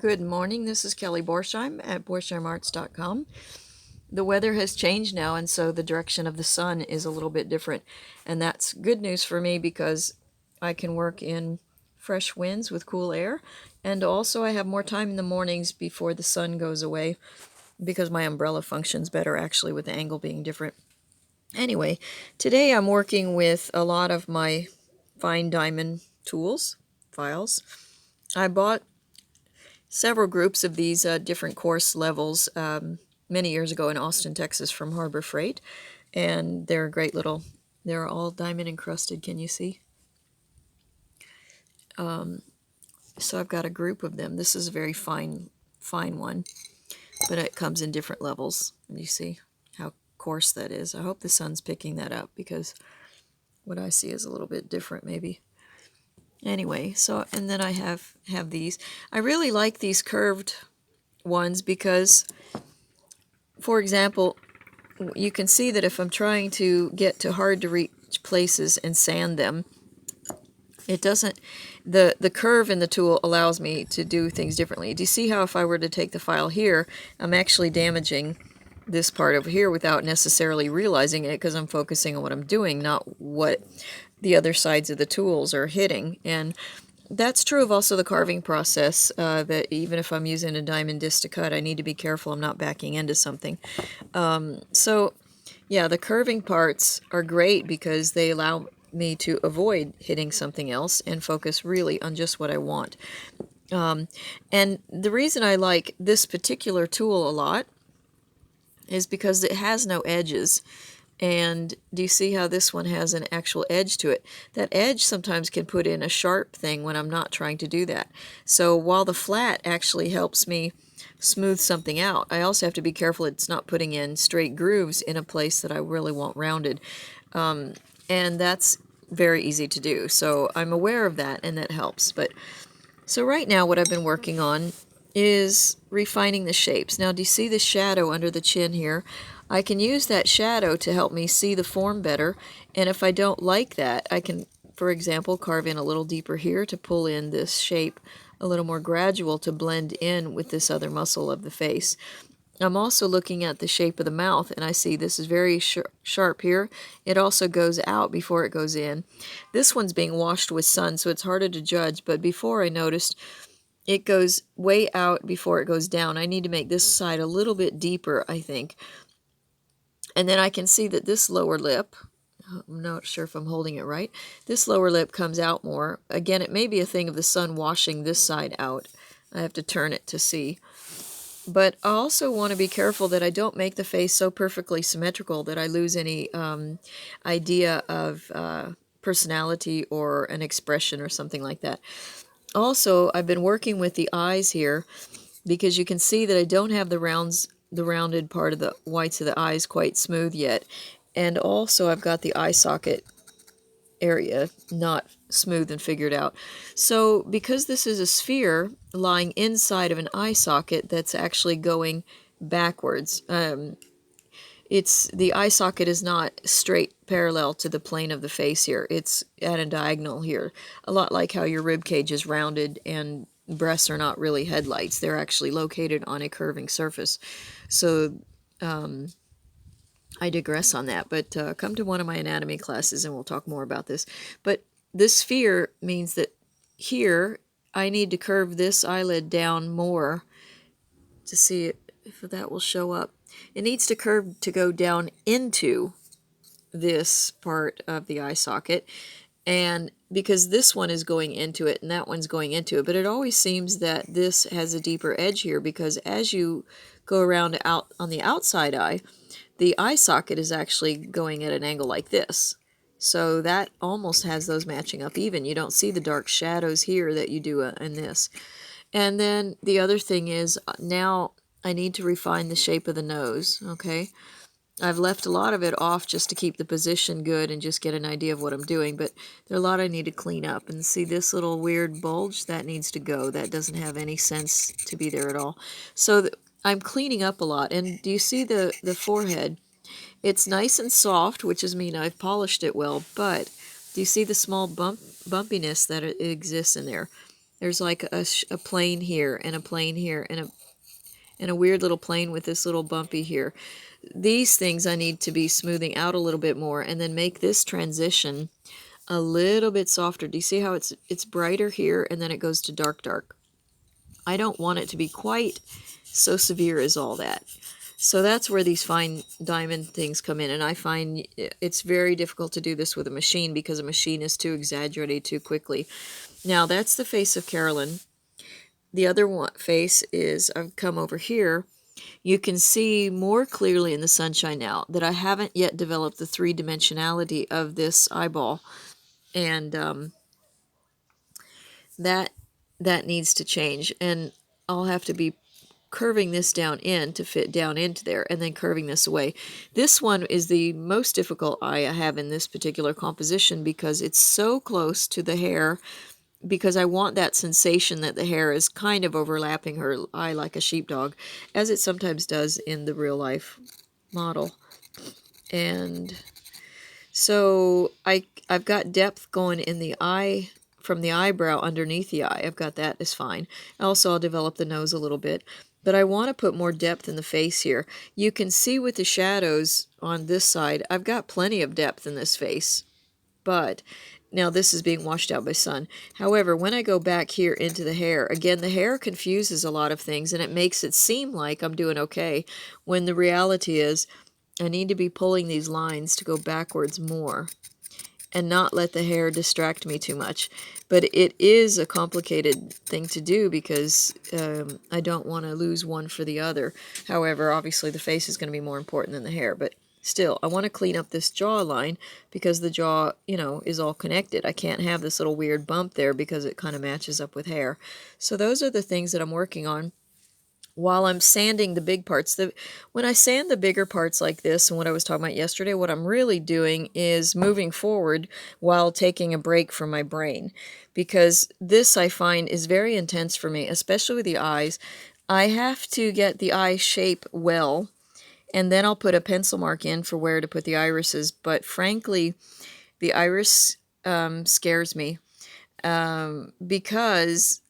Good morning, this is Kelly Borsheim at borsheimarts.com. The weather has changed now, and so the direction of the sun is a little bit different. And that's good news for me because I can work in fresh winds with cool air. And also, I have more time in the mornings before the sun goes away because my umbrella functions better actually with the angle being different. Anyway, today I'm working with a lot of my fine diamond tools, files. I bought several groups of these different course levels many years ago in Austin, Texas from Harbor Freight. And they're a great little, they're all diamond encrusted, can you see? So I've got a group of them. This is a very fine one, but it comes in different levels. And you see how coarse that is. I hope the sun's picking that up because what I see is a little bit different maybe. Anyway, so, and then I have these. I really like these curved ones because, for example, you can see that if I'm trying to get to hard to reach places and sand them, it doesn't, the curve in the tool allows me to do things differently. Do you see how if I were to take the file here, I'm actually damaging this part over here without necessarily realizing it because I'm focusing on what I'm doing, not what the other sides of the tools are hitting. And that's true of also the carving process, that even if I'm using a diamond disc to cut, I need to be careful I'm not backing into something. So, yeah, the curving parts are great because they allow me to avoid hitting something else and focus really on just what I want. And the reason I like this particular tool a lot is because it has no edges. And do you see how this one has an actual edge to it? That edge sometimes can put in a sharp thing when I'm not trying to do that. So while the flat actually helps me smooth something out, I also have to be careful it's not putting in straight grooves in a place that I really want rounded. And that's very easy to do. So I'm aware of that, and that helps. But so right now what I've been working on is refining the shapes. Now, do you see the shadow under the chin here? I can use that shadow to help me see the form better, and if I don't like that, I can, for example, carve in a little deeper here to pull in this shape a little more gradual to blend in with this other muscle of the face. I'm also looking at the shape of the mouth, and I see this is very sharp here. It also goes out before it goes in. This one's being washed with sun, so it's harder to judge, but before I noticed it goes way out before it goes down. I need to make this side a little bit deeper, I think. And then I can see that this lower lip, I'm not sure if I'm holding it right, this lower lip comes out more. Again, it may be a thing of the sun washing this side out. I have to turn it to see. But I also want to be careful that I don't make the face so perfectly symmetrical that I lose any idea of personality or an expression or something like that. Also, I've been working with the eyes here because you can see that I don't have the rounded part of the whites of the eyes quite smooth yet. And also I've got the eye socket area not smooth and figured out. So because this is a sphere lying inside of an eye socket that's actually going backwards, it's the eye socket is not straight parallel to the plane of the face here. It's at a diagonal here, a lot like how your rib cage is rounded and breasts are not really headlights. They're actually located on a curving surface. So I digress on that, but come to one of my anatomy classes and we'll talk more about this. But this sphere means that here I need to curve this eyelid down more to see if that will show up. It needs to curve to go down into this part of the eye socket, and because this one is going into it and that one's going into it, but it always seems that this has a deeper edge here because as you go around out on the outside eye, the eye socket is actually going at an angle like this. So that almost has those matching up even. You don't see the dark shadows here that you do in this. And then the other thing is now I need to refine the shape of the nose, okay? I've left a lot of it off just to keep the position good and just get an idea of what I'm doing, but there are a lot I need to clean up. And see this little weird bulge? That needs to go. That doesn't have any sense to be there at all. So I'm cleaning up a lot. And do you see the forehead? It's nice and soft, which is mean I've polished it well, but do you see the small bumpiness that exists in there? There's like a plane here and a plane here and a weird little plane with this little bumpy here. These things I need to be smoothing out a little bit more and then make this transition a little bit softer. Do you see how it's brighter here and then it goes to dark, dark? I don't want it to be quite so severe as all that. So that's where these fine diamond things come in, and I find it's very difficult to do this with a machine because a machine is too exaggerated too quickly. Now that's the face of Carolyn. The other one face is, I've come over here. You can see more clearly in the sunshine now that I haven't yet developed the three-dimensionality of this eyeball, and that that needs to change, and I'll have to be curving this down in to fit down into there and then curving this away. This one is the most difficult eye I have in this particular composition because it's so close to the hair, because I want that sensation that the hair is kind of overlapping her eye like a sheepdog, as it sometimes does in the real life model. And so I've got depth going in the eye from the eyebrow underneath the eye. I've got that is fine. Also, I'll develop the nose a little bit. But I want to put more depth in the face here. You can see with the shadows on this side, I've got plenty of depth in this face. But now this is being washed out by sun. However, when I go back here into the hair, again, the hair confuses a lot of things and it makes it seem like I'm doing okay, when the reality is I need to be pulling these lines to go backwards more and not let the hair distract me too much. But it is a complicated thing to do because I don't want to lose one for the other. However, obviously the face is going to be more important than the hair, but still, I want to clean up this jawline because the jaw, is all connected. I can't have this little weird bump there because it kind of matches up with hair. So those are the things that I'm working on while I'm sanding the big parts. When I sand the bigger parts like this, and what I was talking about yesterday, what I'm really doing is moving forward while taking a break from my brain. Because this, I find, is very intense for me, especially with the eyes. I have to get the eye shape well, and then I'll put a pencil mark in for where to put the irises. But frankly, the iris scares me because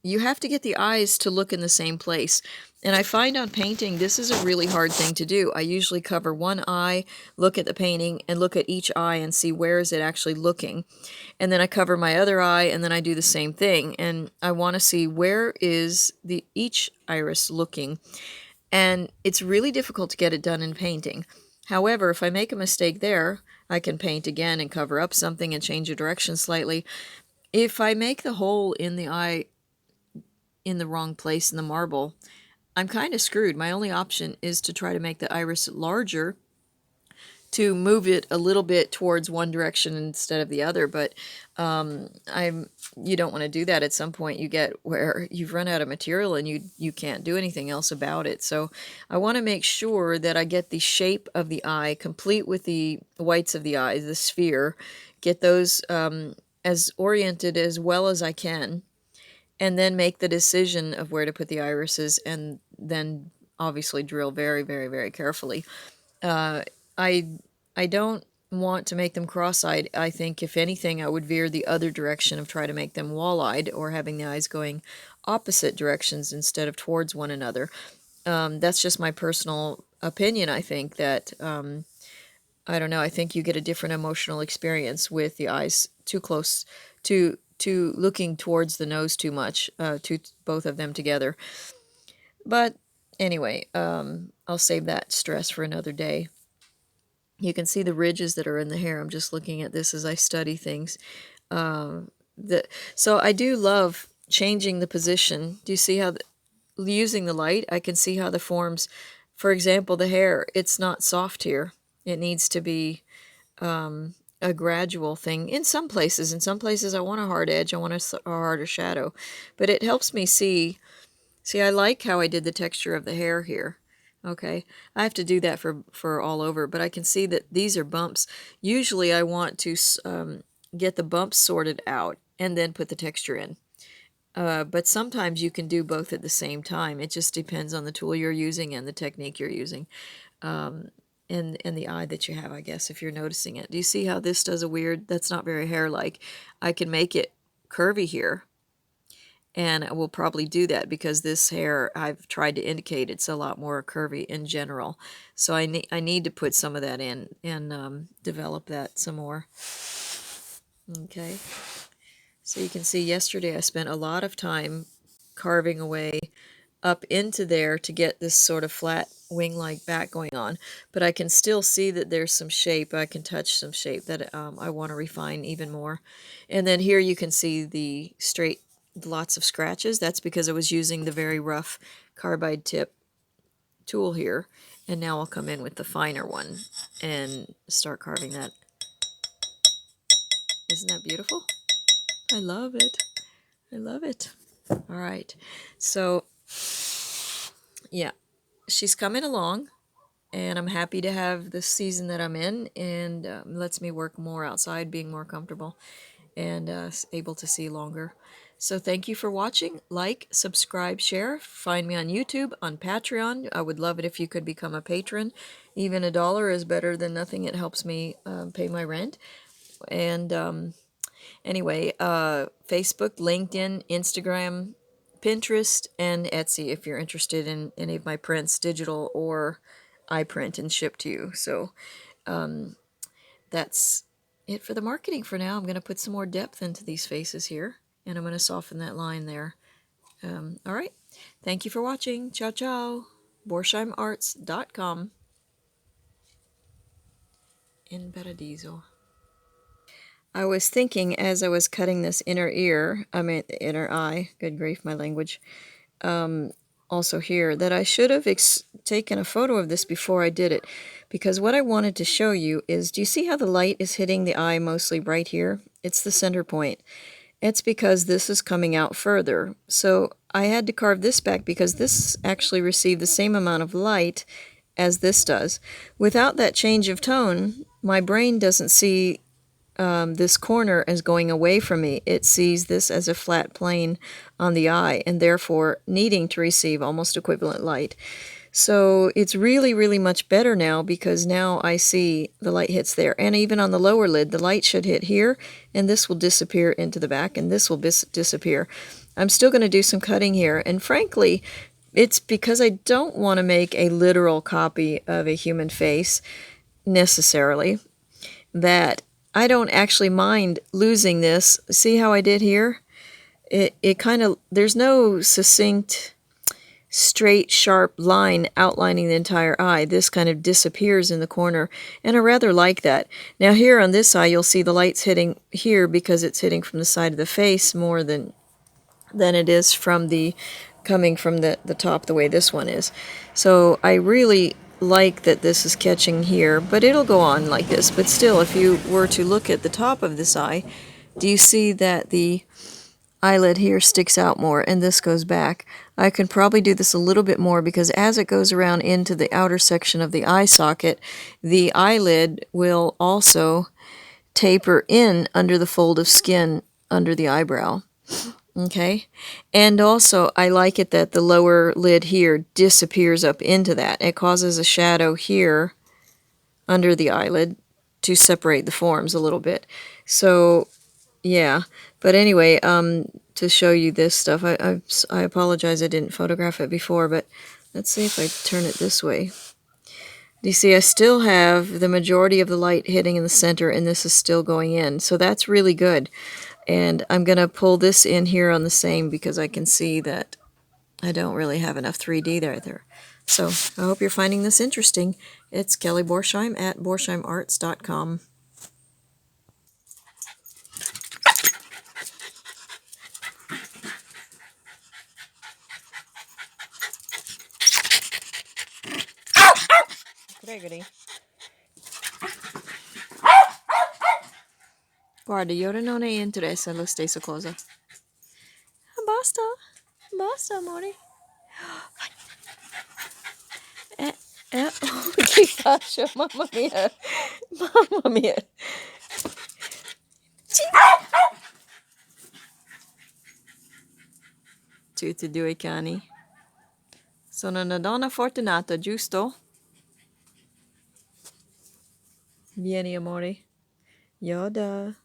you have to get the eyes to look in the same place. And I find on painting, this is a really hard thing to do. I usually cover one eye, look at the painting, and look at each eye and see where is it actually looking. And then I cover my other eye, and then I do the same thing. And I want to see where is each iris looking. And it's really difficult to get it done in painting. However, if I make a mistake there, I can paint again and cover up something and change the direction slightly. If I make the hole in the eye in the wrong place in the marble, I'm kind of screwed. My only option is to try to make the iris larger, to move it a little bit towards one direction instead of the other. But you don't want to do that. At some point you get where you've run out of material and you can't do anything else about it. So I want to make sure that I get the shape of the eye complete with the whites of the eye, the sphere, get those as oriented as well as I can, and then make the decision of where to put the irises, and then obviously drill very, very, very carefully. I I don't want to make them cross-eyed. I think if anything, I would veer the other direction of try to make them wall-eyed, or having the eyes going opposite directions instead of towards one another. That's just my personal opinion. I think that I don't know. I think you get a different emotional experience with the eyes too close to looking towards the nose too much, to both of them together. But anyway, I'll save that stress for another day. You can see the ridges that are in the hair. I'm just looking at this as I study things. So I do love changing the position. Do you see how, using the light, I can see how the forms, for example, the hair, it's not soft here. It needs to be a gradual thing. In some places I want a hard edge, I want a harder shadow. But it helps me see, I like how I did the texture of the hair here. Okay, I have to do that for all over, but I can see that these are bumps. Usually I want to get the bumps sorted out and then put the texture in. But sometimes you can do both at the same time. It just depends on the tool you're using and the technique you're using. And the eye that you have, I guess, if you're noticing it. Do you see how this does a weird, that's not very hair-like. I can make it curvy here, And I will probably do that because this hair, I've tried to indicate it's a lot more curvy in general. So I need to put some of that in and develop that some more. Okay. So you can see yesterday I spent a lot of time carving away up into there to get this sort of flat wing-like back going on. But I can still see that there's some shape. I can touch some shape that I want to refine even more. And then here you can see the straight, lots of scratches. That's because I was using the very rough carbide tip tool here. And now I'll come in with the finer one and start carving that. Isn't that beautiful? I love it. I love it. All right. So, yeah, she's coming along, and I'm happy to have the season that I'm in, and lets me work more outside, being more comfortable, and able to see longer. So thank you for watching. Like, subscribe, share. Find me on YouTube, on Patreon. I would love it if you could become a patron. Even $1 is better than nothing. It helps me pay my rent. And anyway, Facebook, LinkedIn, Instagram, Pinterest, and Etsy if you're interested in any of my prints, digital or I print and ship to you. So that's it for the marketing for now. I'm going to put some more depth into these faces here, and I'm going to soften that line there. All right. Thank you for watching. Ciao, ciao. Borsheimarts.com. In Paradiso. I was thinking as I was cutting this inner ear, I mean the inner eye, good grief, my language, also here, that I should have taken a photo of this before I did it. Because what I wanted to show you is, do you see how the light is hitting the eye mostly right here? It's the center point. It's because this is coming out further. So I had to carve this back because this actually received the same amount of light as this does. Without that change of tone, my brain doesn't see this corner as going away from me. It sees this as a flat plane on the eye, and therefore needing to receive almost equivalent light. So it's really, really much better now, because now I see the light hits there. And even on the lower lid, the light should hit here, and this will disappear into the back, and this will disappear. I'm still going to do some cutting here, and frankly, it's because I don't want to make a literal copy of a human face necessarily, that I don't actually mind losing this. See how I did here? It kind of, there's no succinct, straight, sharp line outlining the entire eye. This kind of disappears in the corner, and I rather like that. Now here on this eye, you'll see the light's hitting here because it's hitting from the side of the face more than it is from coming from the top the way this one is. So I really like that this is catching here, but it'll go on like this. But still, if you were to look at the top of this eye, do you see that the eyelid here sticks out more and this goes back? I can probably do this a little bit more, because as it goes around into the outer section of the eye socket, the eyelid will also taper in under the fold of skin under the eyebrow. Okay, and also I like it that the lower lid here disappears up into that. It causes a shadow here under the eyelid to separate the forms a little bit. So yeah, but anyway, to show you this stuff, I apologize I didn't photograph it before, but let's see if I turn it this way. Do you see I still have the majority of the light hitting in the center, and this is still going in, so that's really good. And I'm going to pull this in here on the same, because I can see that I don't really have enough 3D there. So I hope you're finding this interesting. It's Kelly Borsheim at Borsheimarts.com. Gregory. Guarda, io non è interessa la stessa cosa. Basta. Basta, amore. Oh, che faccio? Mamma mia. Mamma mia. Tutti e due i cani. Sono una donna fortunata, giusto? Vieni, amore. Yoda.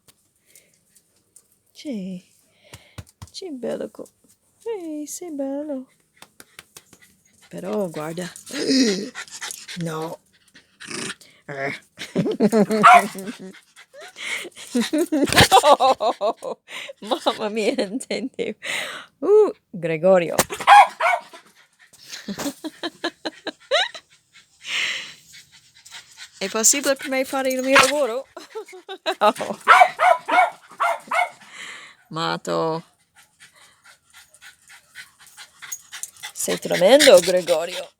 C'è bello. Ehi, sei bello. Però guarda. No. No. Mamma mia, intendevo. Gregorio. È possibile per me fare il mio lavoro? Oh. Mato. Sei tremendo, Gregorio.